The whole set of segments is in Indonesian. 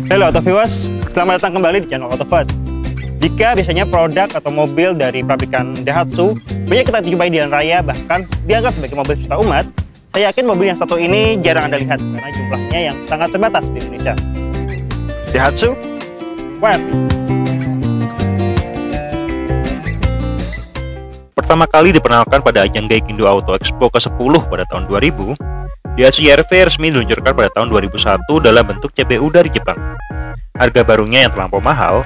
Halo Auto Viewers, selamat datang kembali di channel Auto Fast. Jika biasanya produk atau mobil dari pabrikan Daihatsu banyak kita jumpai di jalan raya, bahkan dianggap sebagai mobil cipta umat, saya yakin mobil yang satu ini jarang Anda lihat karena jumlahnya yang sangat terbatas di Indonesia. Daihatsu YRV. Pertama kali diperkenalkan pada ajang Gaikindo Auto Expo ke-10 pada tahun 2000, Daihatsu YRV resmi diluncurkan pada tahun 2001 dalam bentuk CBU dari Jepang. Harga barunya yang terlampau mahal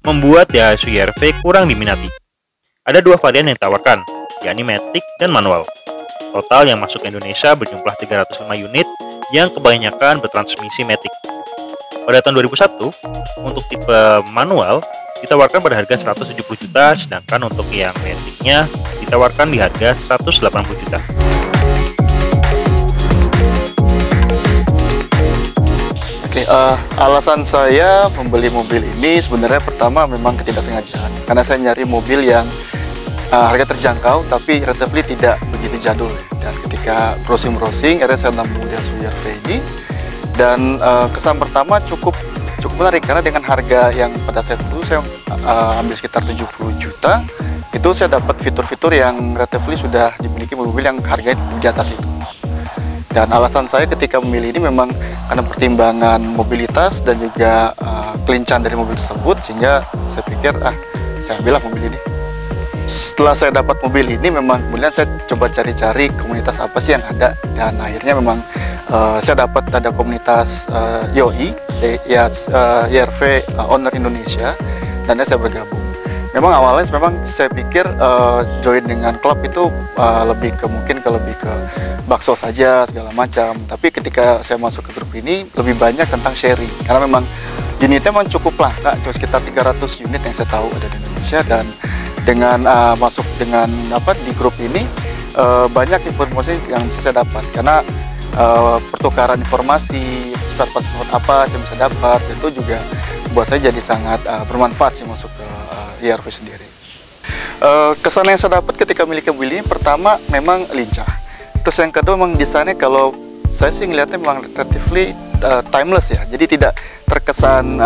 membuat Daihatsu YRV kurang diminati. Ada dua varian yang ditawarkan, yakni Matic dan manual. Total yang masuk ke Indonesia berjumlah 305 unit yang kebanyakan bertransmisi Matic. Pada tahun 2001, untuk tipe manual ditawarkan pada harga 170 juta, sedangkan untuk yang Matic-nya ditawarkan di harga 180 juta. Alasan saya membeli mobil ini sebenarnya pertama memang ketidaksengajaan, karena saya nyari mobil yang harga terjangkau tapi relatively tidak begitu jadul. Dan ketika browsing akhirnya saya nemu Daihatsu YRV ini, dan kesan pertama cukup menarik karena dengan harga yang pada saat itu saya ambil sekitar 70 juta, itu saya dapat fitur-fitur yang relatively sudah dimiliki mobil yang harganya di atas itu. Dan alasan saya ketika memilih ini memang karena pertimbangan mobilitas dan juga kelincahan dari mobil tersebut, sehingga saya pikir saya ambillah mobil ini. Setelah saya dapat mobil ini, memang kemudian saya coba cari-cari komunitas apa sih yang ada, dan akhirnya memang saya dapat ada komunitas YOI, YRV Owner Indonesia, dan saya bergabung. Memang awalnya saya pikir join dengan klub itu lebih ke bakso saja segala macam, tapi ketika saya masuk ke grup ini lebih banyak tentang sharing, karena memang unitnya memang cukup langka, cuma sekitar 300 unit yang saya tahu ada di Indonesia. Dan dengan masuk dengan di grup ini banyak informasi yang bisa saya dapat, karena pertukaran informasi spare part apa saya bisa dapat, itu juga buat saya jadi sangat bermanfaat sih masuk ke YRV sendiri. Kesan yang saya dapat ketika memiliki mobil ini, pertama memang lincah. Terus yang kedua memang desainnya, kalau saya sih ngelihatnya memang relatively timeless ya, jadi tidak terkesan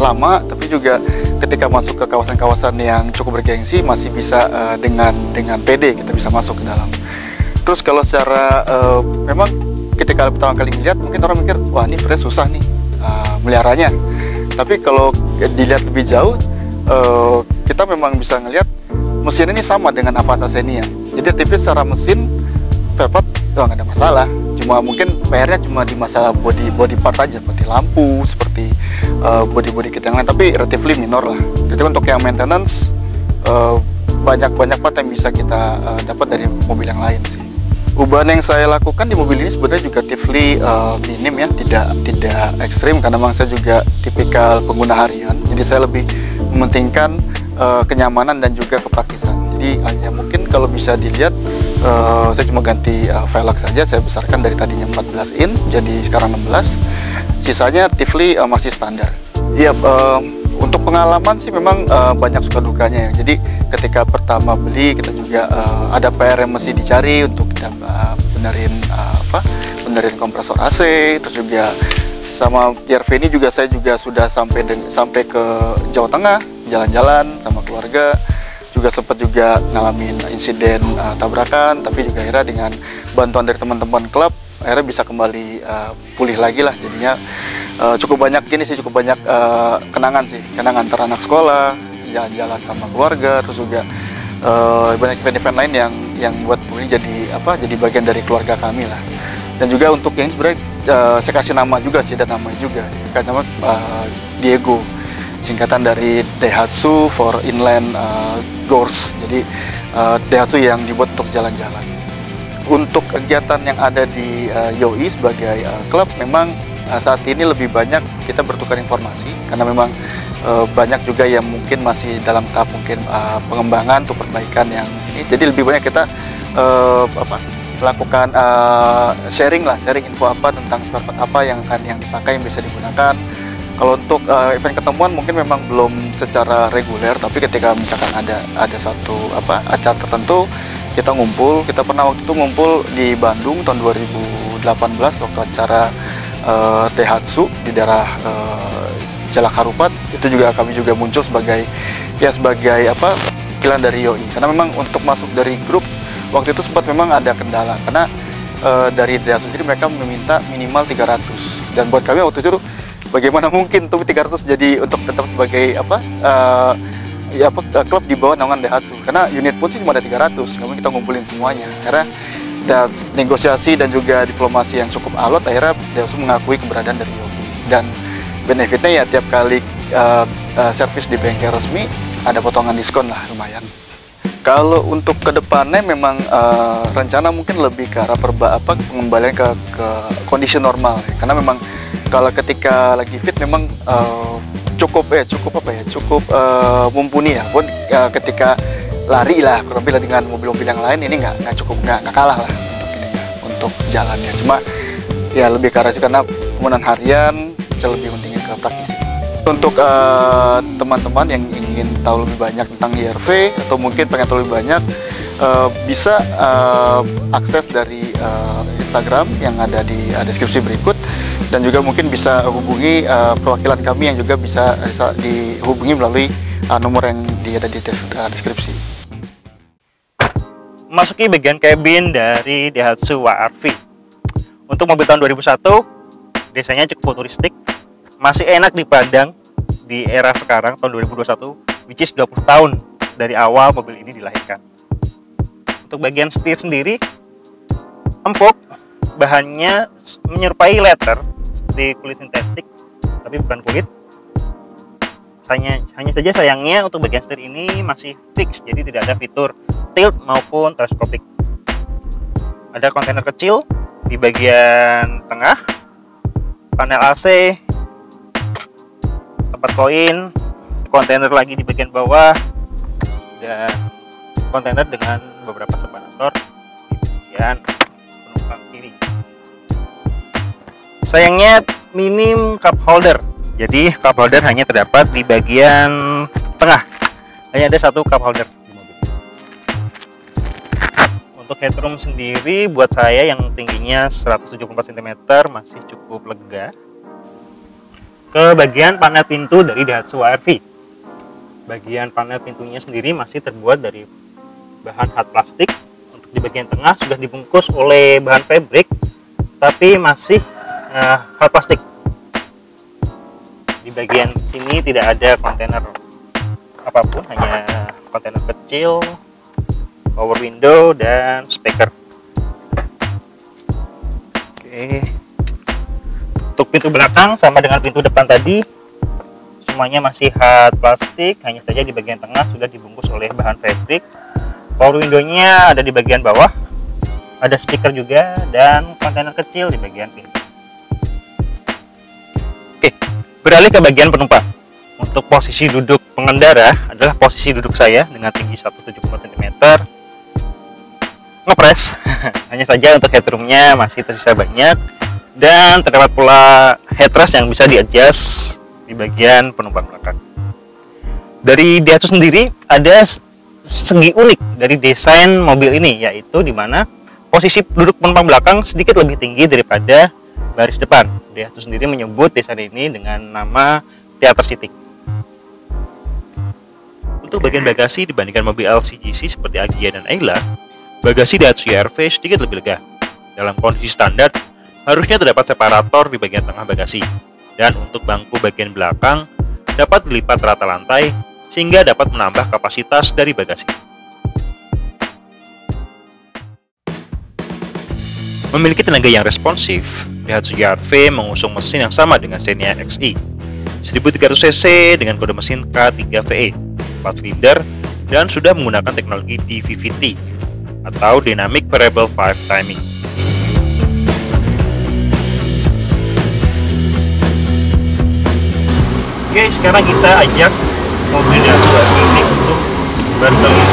lama, tapi juga ketika masuk ke kawasan-kawasan yang cukup bergengsi masih bisa dengan pede kita bisa masuk ke dalam. Terus kalau secara memang ketika pertama kali ngelihat, mungkin orang mikir wah ini fresh susah nih meliharanya, tapi kalau dilihat lebih jauh kita memang bisa ngelihat mesin ini sama dengan Avanza Xenia. Jadi tipis secara mesin part nggak ada masalah, cuma mungkin PR-nya cuma di masalah body part aja, seperti lampu, seperti body kit yang lain, tapi relatively minor lah. Jadi untuk yang maintenance banyak part yang bisa kita dapat dari mobil yang lain sih. Perubahan yang saya lakukan di mobil ini sebenarnya juga relatively minim ya, tidak ekstrim, karena memang saya juga tipikal pengguna harian, jadi saya lebih mementingkan kenyamanan dan juga kepraktisan. Jadi hanya mungkin kalau bisa dilihat saya cuma ganti velg saja, saya besarkan dari tadinya 14 in jadi sekarang 16, sisanya relatively masih standar. Iya, untuk pengalaman sih memang banyak suka dukanya ya. Jadi ketika pertama beli kita juga ada PR yang mesti dicari untuk kita benerin kompresor AC, terus juga sama YRV ini juga saya juga sudah sampai ke Jawa Tengah, jalan-jalan sama keluarga, juga sempat juga ngalamin insiden tabrakan, tapi juga akhirnya dengan bantuan dari teman-teman klub akhirnya bisa kembali pulih lagi lah. Jadinya cukup banyak kenangan antara anak sekolah, jalan-jalan sama keluarga, terus juga banyak event-event lain yang buat ini jadi bagian dari keluarga kami lah. Dan juga untuk yang sebenarnya saya kasih nama juga sih, dan namanya juga nama Diego, singkatan dari Daihatsu for Inland Goers. Jadi Daihatsu yang dibuat untuk jalan-jalan. Untuk kegiatan yang ada di YOI sebagai klub, memang saat ini lebih banyak kita bertukar informasi, karena memang banyak juga yang mungkin masih dalam tahap pengembangan untuk perbaikan yang ini. Jadi lebih banyak kita melakukan sharing info tentang spare part apa yang dipakai, yang bisa digunakan. Kalau untuk event ketemuan mungkin memang belum secara reguler, tapi ketika misalkan ada satu acara tertentu kita ngumpul. Kita pernah waktu itu ngumpul di Bandung tahun 2018 waktu acara Daihatsu di daerah Jalak Harupat. Itu juga kami juga muncul sebagai wakilan dari YOI, karena memang untuk masuk dari grup waktu itu sempat memang ada kendala, karena dari Daihatsu sendiri mereka meminta minimal 300, dan buat kami waktu itu bagaimana mungkin tuh 300 jadi untuk tetap sebagai klub di bawah naungan Daihatsu, karena unit pun sih cuma ada 300, namun kita ngumpulin semuanya. Karena dan negosiasi dan juga diplomasi yang cukup alot, akhirnya Daihatsu mengakui keberadaan dari YOI, dan benefitnya ya tiap kali servis di bengkel resmi ada potongan diskon lah, lumayan. Kalau untuk kedepannya memang rencana mungkin lebih ke arah pengembalian ke kondisi normal ya. Karena memang kalau ketika lagi fit memang cukup mumpuni ya. Pun ketika lari lah kurang lebih dengan mobil-mobil yang lain, ini nggak kalah lah untuk jalannya. Cuma ya lebih ke arah sih, karena penggunaan harian lebih pentingnya ke praktisi. Untuk teman-teman yang ingin tahu lebih banyak tentang IRV atau mungkin pengen tahu lebih banyak, bisa akses dari Instagram yang ada di deskripsi berikut, dan juga mungkin bisa hubungi perwakilan kami yang juga bisa dihubungi melalui nomor yang ada di deskripsi. Masuki bagian cabin dari Daihatsu WRV. Untuk mobil tahun 2001, desainnya cukup futuristik, masih enak dipandang di era sekarang tahun 2021, which is 20 tahun dari awal mobil ini dilahirkan. Untuk bagian setir sendiri empuk, bahannya menyerupai leather seperti kulit sintetik, tapi bukan kulit. Hanya saja sayangnya untuk bagian setir ini masih fix, jadi tidak ada fitur tilt maupun teleskopik. Ada kontainer kecil di bagian tengah, panel AC, tempat koin, kontainer lagi di bagian bawah, dan kontainer dengan beberapa separator di bagian penumpang kiri. Sayangnya minim cup holder, jadi cup holder hanya terdapat di bagian tengah, hanya ada satu cup holder di mobil. Untuk headroom sendiri buat saya yang tingginya 174 cm masih cukup lega. Ke bagian panel pintu dari Daihatsu WRV, bagian panel pintunya sendiri masih terbuat dari bahan hard plastik. Untuk di bagian tengah sudah dibungkus oleh bahan fabric, tapi masih hard plastik. Di bagian sini tidak ada kontainer apapun, hanya kontainer kecil, power window, dan speaker. Oke. Untuk pintu belakang sama dengan pintu depan tadi, semuanya masih hard plastik, hanya saja di bagian tengah sudah dibungkus oleh bahan fabric. Power window-nya ada di bagian bawah, ada speaker juga, dan kontainer kecil di bagian pintu. Oke, beralih ke bagian penumpang. Untuk posisi duduk pengendara adalah posisi duduk saya dengan tinggi 174 cm. Ngepres, hanya saja untuk headroom-nya masih tersisa banyak, dan terdapat pula headrest yang bisa di-adjust di bagian penumpang belakang. Dari Daihatsu sendiri ada segi unik dari desain mobil ini, yaitu di mana posisi duduk penumpang belakang sedikit lebih tinggi daripada baris depan. Daihatsu sendiri menyebut desain ini dengan nama theater seating. Untuk bagian bagasi dibandingkan mobil LCGC seperti Agya dan Ayla, bagasi Daihatsu IRV sedikit lebih lega. Dalam kondisi standar, harusnya terdapat separator di bagian tengah bagasi, dan untuk bangku bagian belakang dapat dilipat rata lantai sehingga dapat menambah kapasitas dari bagasi. Memiliki tenaga yang responsif, Daihatsu IRV mengusung mesin yang sama dengan Xenia XI, 1300 cc dengan kode mesin K3VE, 4 silinder, dan sudah menggunakan teknologi DVVT atau Dynamic Variable Valve Timing. Oke, sekarang kita ajak mobil Daihatsu WRV ini untuk berkeliling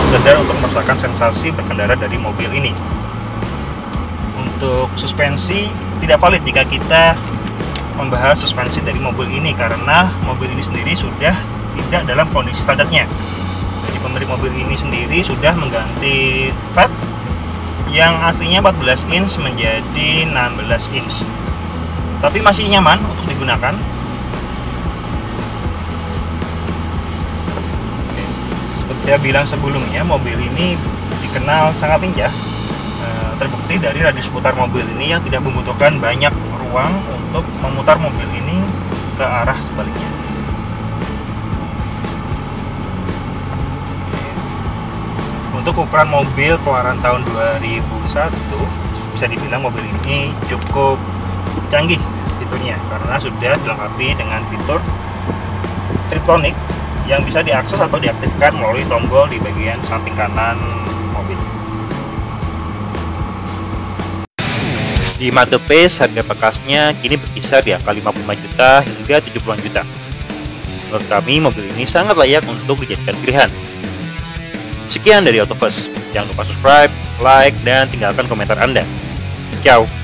sebentar untuk merasakan sensasi berkendara dari mobil ini. Untuk suspensi tidak valid jika kita membahas suspensi dari mobil ini, karena mobil ini sendiri sudah tidak dalam kondisi standarnya. Jadi pemilik mobil ini sendiri sudah mengganti fat yang aslinya 14 inch menjadi 16 inch. tapi masih nyaman untuk digunakan. Oke. Seperti saya bilang sebelumnya, mobil ini dikenal sangat lincah. Terbukti dari radius putar mobil ini yang tidak membutuhkan banyak ruang untuk memutar mobil ini ke arah sebaliknya. Untuk ukuran mobil keluaran tahun 2001, bisa dibilang mobil ini cukup canggih fiturnya karena sudah dilengkapi dengan fitur Triptonic yang bisa diakses atau diaktifkan melalui tombol di bagian samping kanan mobil. Di marketplace, harga bekasnya kini berkisar di angka 55 juta hingga 70-an juta. Menurut kami, mobil ini sangat layak untuk dijadikan pilihan. Sekian dari AutoFast. Jangan lupa subscribe, like, dan tinggalkan komentar Anda. Ciao!